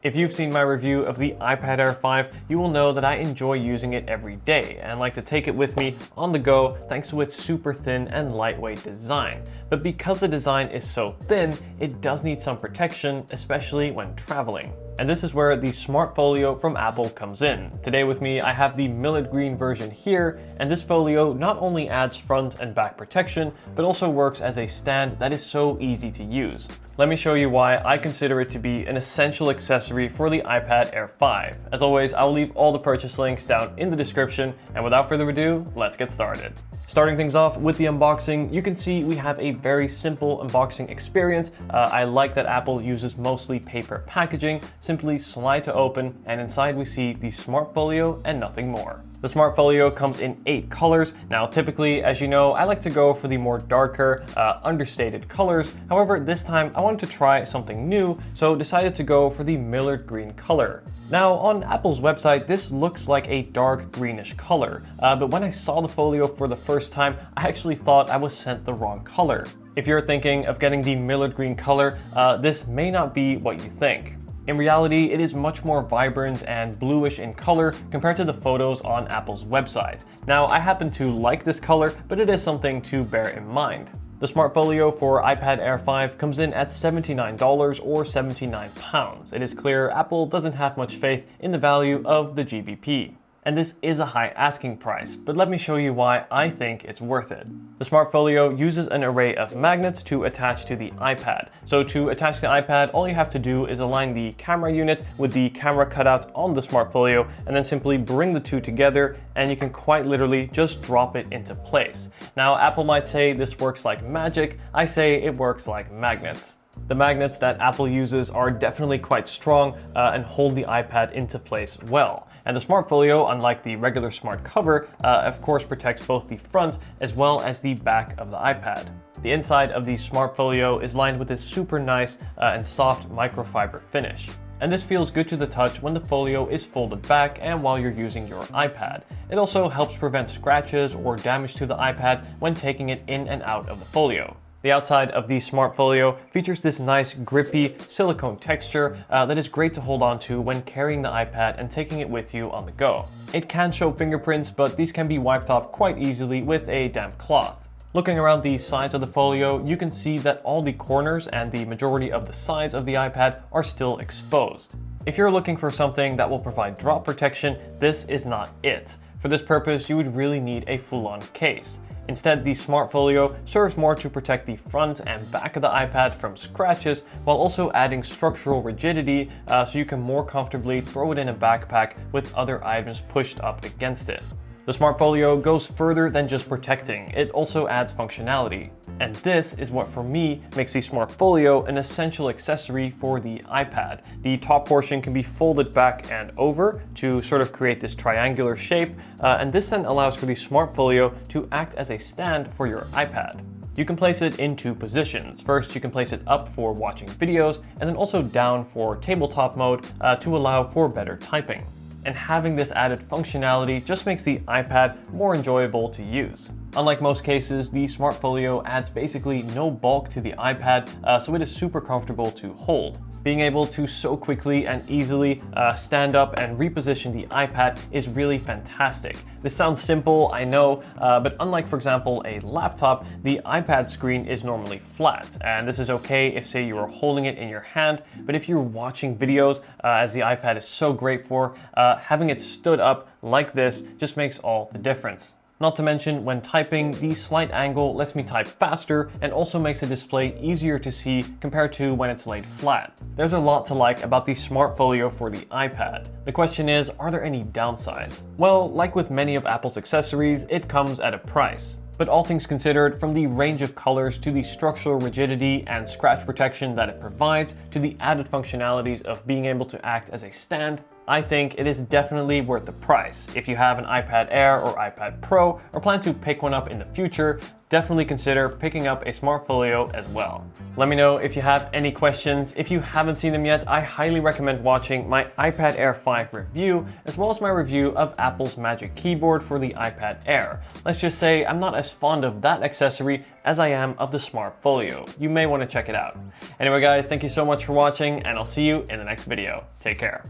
If you've seen my review of the iPad Air 5, you will know that I enjoy using it every day and like to take it with me on the go thanks to its super thin and lightweight design. But because the design is so thin, it does need some protection, especially when traveling. And this is where the Smart Folio from Apple comes in. Today with me, I have the Millard Green version here, and this folio not only adds front and back protection, but also works as a stand that is so easy to use. Let me show you why I consider it to be an essential accessory for the iPad Air 5. As always, I will leave all the purchase links down in the description, and without further ado, let's get started. Starting things off with the unboxing, you can see we have a very simple unboxing experience. I like that Apple uses mostly paper packaging, simply slide to open, and inside we see the Smart Folio and nothing more. The Smart Folio comes in 8 colors. Now typically, as you know, I like to go for the more darker, understated colors. However, this time I wanted to try something new, so decided to go for the Millard Green color. Now on Apple's website, this looks like a dark greenish color, but when I saw the folio for the first time, I actually thought I was sent the wrong color. If you're thinking of getting the Millard Green color, this may not be what you think. In reality, it is much more vibrant and bluish in color compared to the photos on Apple's website. Now, I happen to like this color, but it is something to bear in mind. The Smart Folio for iPad Air 5 comes in at $79 or £79. It is clear Apple doesn't have much faith in the value of the GBP. And this is a high asking price, but let me show you why I think it's worth it. The Smart Folio uses an array of magnets to attach to the iPad. So to attach the iPad, all you have to do is align the camera unit with the camera cutout on the Smart Folio, and then simply bring the two together, and you can quite literally just drop it into place. Now, Apple might say this works like magic. I say it works like magnets. The magnets that Apple uses are definitely quite strong and hold the iPad into place well. And the Smart Folio, unlike the regular smart cover, of course protects both the front as well as the back of the iPad. The inside of the Smart Folio is lined with this super nice and soft microfiber finish. And this feels good to the touch when the folio is folded back and while you're using your iPad. It also helps prevent scratches or damage to the iPad when taking it in and out of the folio. The outside of the Smart Folio features this nice grippy silicone texture that is great to hold on to when carrying the iPad and taking it with you on the go. It can show fingerprints, but these can be wiped off quite easily with a damp cloth. Looking around the sides of the folio, you can see that all the corners and the majority of the sides of the iPad are still exposed. If you're looking for something that will provide drop protection, this is not it. For this purpose, you would really need a full-on case. Instead, the Smart Folio serves more to protect the front and back of the iPad from scratches, while also adding structural rigidity so you can more comfortably throw it in a backpack with other items pushed up against it. The Smart Folio goes further than just protecting, it also adds functionality. And this is what for me makes the Smart Folio an essential accessory for the iPad. The top portion can be folded back and over to sort of create this triangular shape, and this then allows for the Smart Folio to act as a stand for your iPad. You can place it in 2 positions. First, you can place it up for watching videos, and then also down for tabletop mode to allow for better typing. And having this added functionality just makes the iPad more enjoyable to use. Unlike most cases, the Smart Folio adds basically no bulk to the iPad, so it is super comfortable to hold. Being able to so quickly and easily stand up and reposition the iPad is really fantastic. This sounds simple, I know, but unlike, for example, a laptop, the iPad screen is normally flat. And this is okay if, say, you are holding it in your hand, but if you're watching videos, as the iPad is so great for, having it stood up like this just makes all the difference. Not to mention, when typing, the slight angle lets me type faster and also makes the display easier to see compared to when it's laid flat. There's a lot to like about the Smart Folio for the iPad. The question is, are there any downsides? Well, like with many of Apple's accessories, it comes at a price. But all things considered, from the range of colors to the structural rigidity and scratch protection that it provides, to the added functionalities of being able to act as a stand, I think it is definitely worth the price. If you have an iPad Air or iPad Pro or plan to pick one up in the future, definitely consider picking up a Smart Folio as well. Let me know if you have any questions. If you haven't seen them yet, I highly recommend watching my iPad Air 5 review, as well as my review of Apple's Magic Keyboard for the iPad Air. Let's just say I'm not as fond of that accessory as I am of the Smart Folio. You may want to check it out. Anyway guys, thank you so much for watching, and I'll see you in the next video. Take care.